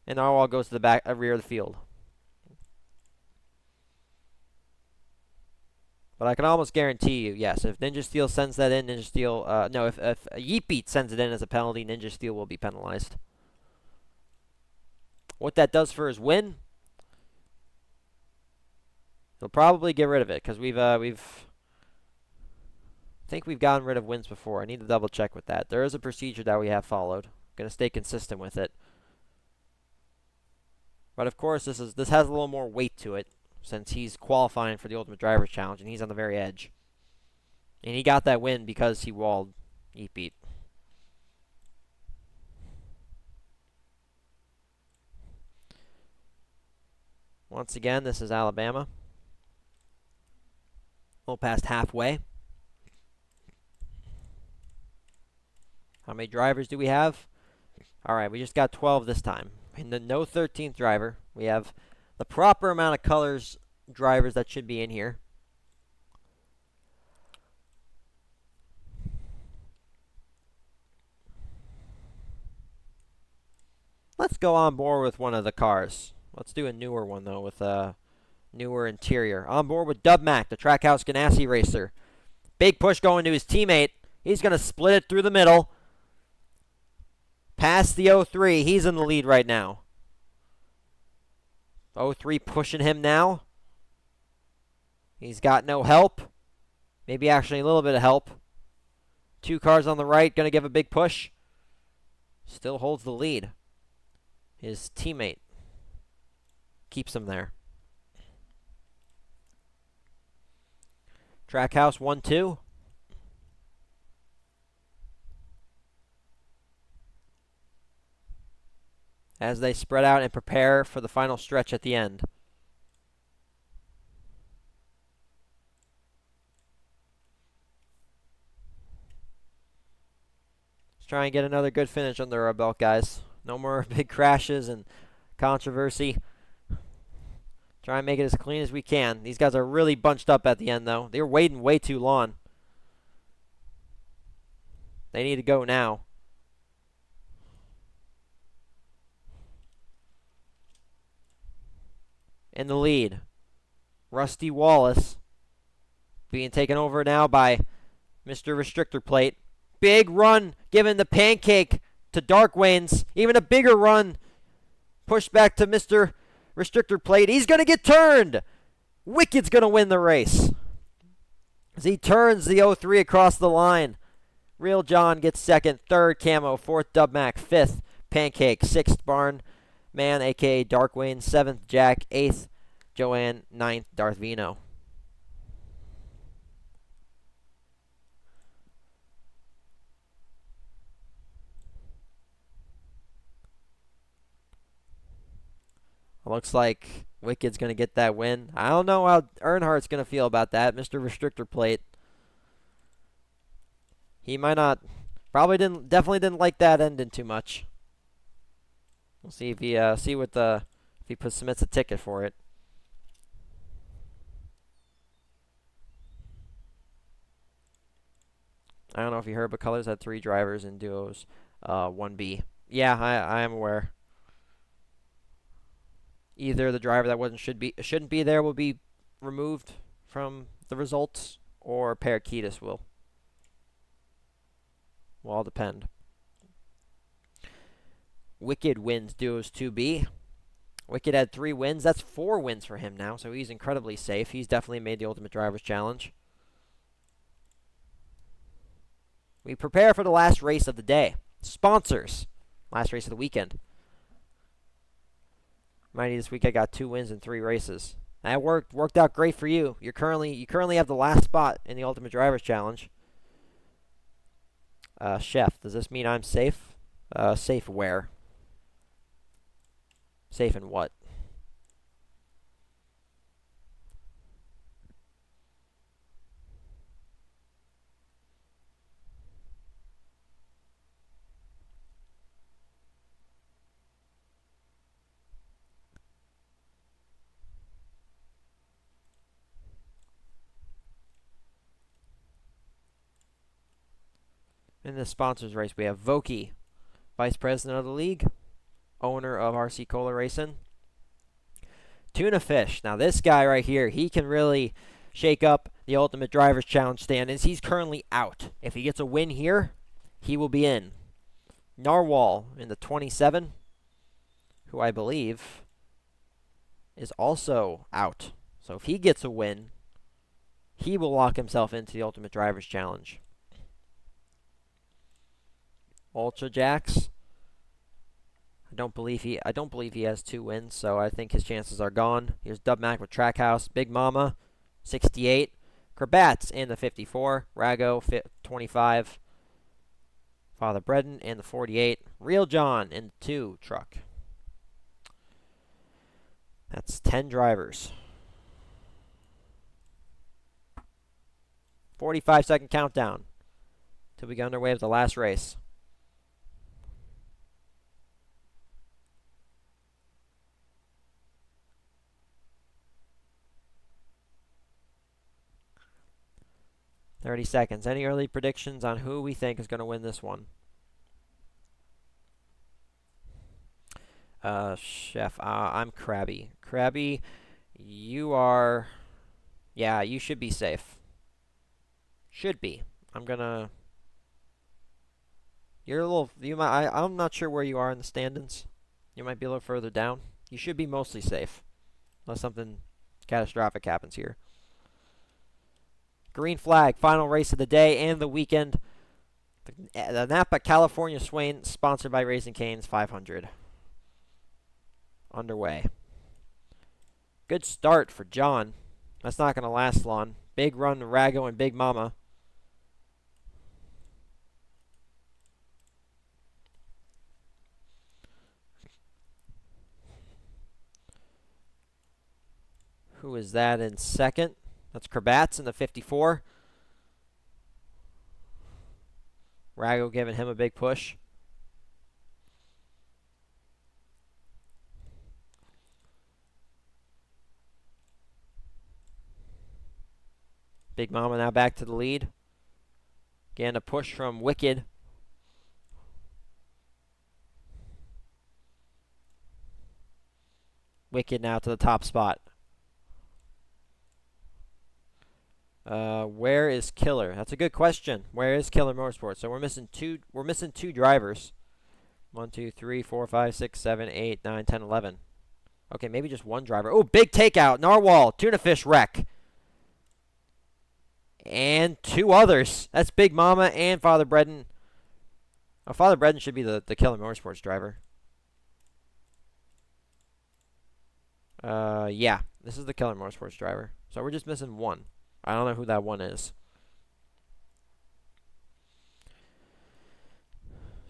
and Narwhal goes to the rear of the field. But I can almost guarantee you, yes, if Ninja Steel sends that in, if Yeetbeat sends it in as a penalty, Ninja Steel will be penalized. What that does for his win, he'll probably get rid of it because I think we've gotten rid of wins before. I need to double check with that. There is a procedure that we have followed. I'm gonna stay consistent with it. But of course, this has a little more weight to it since he's qualifying for the Ultimate Drivers Challenge and he's on the very edge. And he got that win because he walled Yeetbeat. Once again, this is Alabama. A little past halfway. How many drivers do we have? All right, we just got 12 this time. And then no 13th driver. We have the proper amount of Colors drivers that should be in here. Let's go on board with one of the cars. Let's do a newer one, though, with a newer interior. On board with Dub Mac, the Trackhouse Ganassi racer. Big push going to his teammate. He's going to split it through the middle. Past the 03. He's in the lead right now. 03 pushing him now. He's got no help. Maybe actually a little bit of help. 2 cars on the right. Going to give a big push. Still holds the lead. His teammate keeps him there. Trackhouse 1-2. As they spread out and prepare for the final stretch at the end. Let's try and get another good finish under our belt, guys. No more big crashes and controversy. Try and make it as clean as we can. These guys are really bunched up at the end, though. They were waiting way too long. They need to go now. In the lead, Rusty Wallace being taken over now by Mr. Restrictor Plate. Big run given the pancake to Darkwaynes. Even a bigger run pushed back to Mr. Restrictor Plate. He's going to get turned. Wicked's going to win the race as he turns the 03 across the line. Real John gets second, third Camo, fourth Dubmac, fifth Pancake, sixth Barn Man, a.k.a. Darkwayne, seventh Jack, eighth Joanne, ninth Darth Vino. Looks like Wicked's going to get that win. I don't know how Earnhardt's going to feel about that, Mr. Restrictor Plate. He might not, definitely didn't like that ending too much. We'll see if he submits a ticket for it. I don't know if you heard, but Colors had 3 drivers in duos, 1B. Yeah, I am aware. Either the driver that shouldn't be there will be removed from the results, or Parakeetis will. Will all depend. Wicked wins duos 2B. Wicked had 3 wins. That's 4 wins for him now, so he's incredibly safe. He's definitely made the Ultimate Drivers Challenge. We prepare for the last race of the day. Sponsors. Last race of the weekend. Mighty, this week I got 2 wins in 3 races. That worked out great for you. You currently have the last spot in the Ultimate Drivers Challenge. Chef, does this mean I'm safe? Safe where? Safe in what? In the sponsors race, we have Voki, Vice President of the League, owner of RC Cola Racing. Tuna Fish. Now, this guy right here, he can really shake up the Ultimate Drivers Challenge standings. He's currently out. If he gets a win here, he will be in. Narwhal in the 27, who I believe is also out. So if he gets a win, he will lock himself into the Ultimate Drivers Challenge. Ultra Jacks. I don't believe he has 2 wins, so I think his chances are gone. Here's Dubmac with Trackhouse, Big Mama, 68, Krabats in the 54, Rago 25, Father Bredden in the 48, Real John in the 2 truck. That's 10 drivers. 45-second countdown till we get underway with the last race. $30 seconds. Any early predictions on who we think is going to win this one? Chef, I'm Krabby. Krabby, you are... Yeah, you should be safe. Should be. I'm gonna... You're a little... You might... I'm not sure where you are in the standings. You might be a little further down. You should be mostly safe. Unless something catastrophic happens here. Green flag, final race of the day and the weekend. The NAPA California Swain, sponsored by Raising Cane's 500. Underway. Good start for John. That's not going to last long. Big run to Rago and Big Mama. Who is that in second? That's Kravats in the 54. Rago giving him a big push. Big Mama now back to the lead. Again, a push from Wicked. Wicked now to the top spot. Where is Killer? That's a good question. Where is Killer Motorsports? So we're missing two. We're missing two drivers. 1, 2, 3, 4, 5, 6, 7, 8, 9, 10, 11. Okay, maybe just one driver. Oh, big takeout. Narwhal, tuna fish wreck. And two others. That's Big Mama and Father Bredden. Oh, Father Bredden should be the Killer Motorsports driver. Yeah. This is the Killer Motorsports driver. So we're just missing one. I don't know who that one is.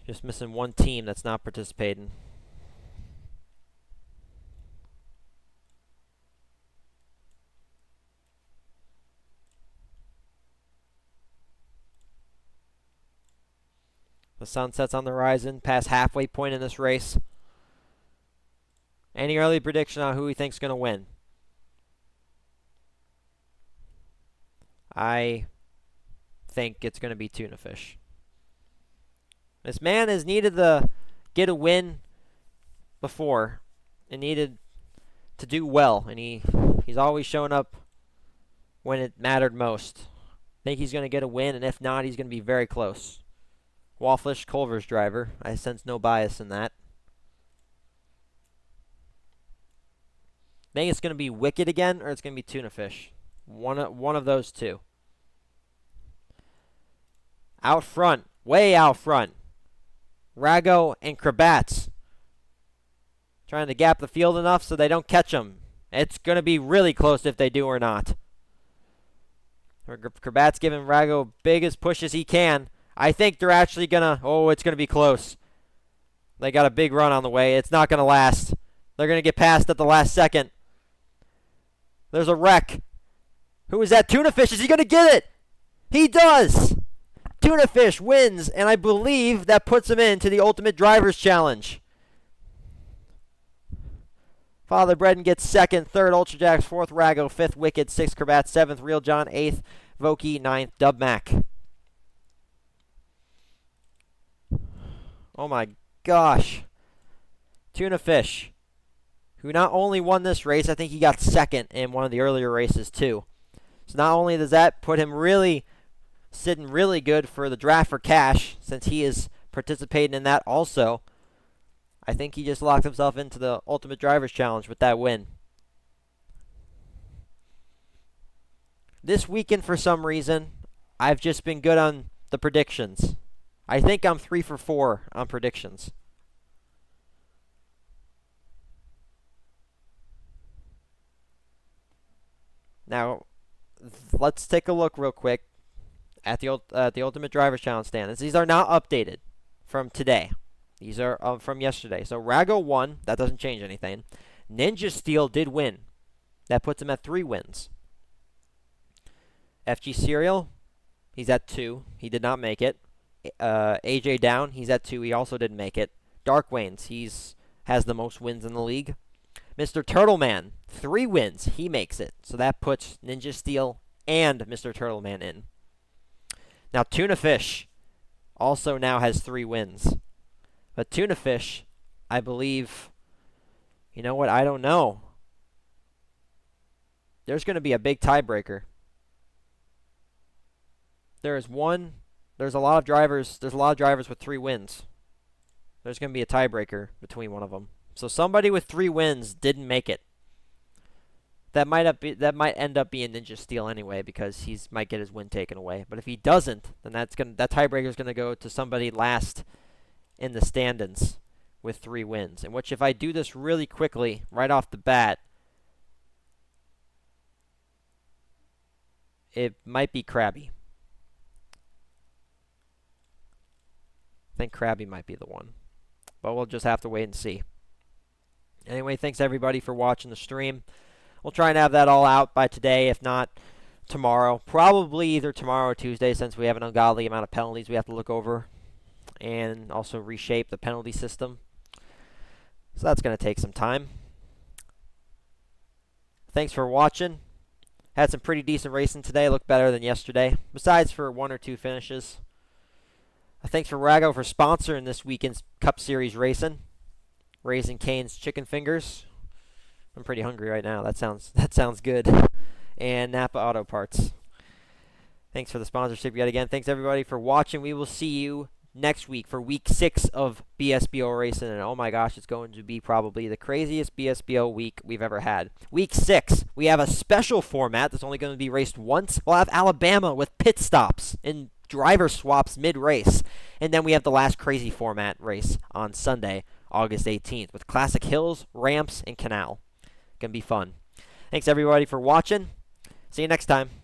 Just missing one team that's not participating. The sun sets on the horizon, past halfway point in this race. Any early prediction on who he thinks is going to win? I think it's going to be Tuna Fish. This man has needed to get a win before and needed to do well, and he's always shown up when it mattered most. I think he's going to get a win, and if not, he's going to be very close. Wafflish Culver's driver. I sense no bias in that. I think it's going to be Wicked again, or it's going to be Tuna Fish. One of those two. Out front, way out front. Rago and Kravats. Trying to gap the field enough so they don't catch them. It's going to be really close if they do or not. Kravats giving Rago biggest push as he can. I think they're actually going to... Oh, it's going to be close. They got a big run on the way. It's not going to last. They're going to get past at the last second. There's a wreck. Who is that? Tuna Fish. Is he going to get it? He does. Tuna Fish wins, and I believe that puts him into the Ultimate Drivers Challenge. Father Bredden gets second, third Ultra Jacks, fourth Rago, fifth Wicked, sixth Kravats, seventh Real John, eighth Vokey, ninth Dub Mac. Oh my gosh. Tuna Fish, who not only won this race, I think he got second in one of the earlier races too. So not only does that put him really sitting really good for the draft for cash, since he is participating in that also, I think he just locked himself into the Ultimate Drivers Challenge with that win. This weekend, for some reason, I've just been good on the predictions. I think I'm 3 for 4 on predictions. Now, let's take a look real quick at the Ultimate Drivers Challenge standings. These are not updated from today. These are from yesterday. So Rago won. That doesn't change anything. Ninja Steel did win. That puts him at 3 wins. FG Serial, he's at 2. He did not make it. AJ Down, he's at 2. He also didn't make it. Dark Waynes, has the most wins in the league. Mr. Turtleman, 3 wins. He makes it. So that puts Ninja Steel and Mr. Turtleman in. Now Tuna Fish also now has 3 wins. But Tuna Fish, I believe, You know what? I don't know. There's going to be a big tiebreaker. There's a lot of drivers. There's a lot of drivers with 3 wins. There's going to be a tiebreaker between one of them. So somebody with 3 wins didn't make it. That might end up being Ninja Steel anyway, because he might get his win taken away. But if he doesn't, then that tiebreaker is going to go to somebody last in the standings with 3 wins. In which, if I do this really quickly right off the bat, it might be Krabby. I think Krabby might be the one. But we'll just have to wait and see. Anyway, thanks everybody for watching the stream. We'll try and have that all out by today, if not tomorrow. Probably either tomorrow or Tuesday, since we have an ungodly amount of penalties we have to look over and also reshape the penalty system. So that's going to take some time. Thanks for watching. Had some pretty decent racing today. Looked better than yesterday, besides for 1 or 2 finishes. Thanks for Rago for sponsoring this weekend's Cup Series racing. Raising Cane's Chicken Fingers. I'm pretty hungry right now. That sounds good. And Napa Auto Parts. Thanks for the sponsorship yet again. Thanks everybody for watching. We will see you next week for week 6 of BSBL racing. And oh my gosh, it's going to be probably the craziest BSBL week we've ever had. Week 6, we have a special format that's only going to be raced once. We'll have Alabama with pit stops and driver swaps mid-race. And then we have the last crazy format race on Sunday, August 18th, with classic hills, ramps, and canal. Gonna be fun. Thanks everybody for watching. See you next time.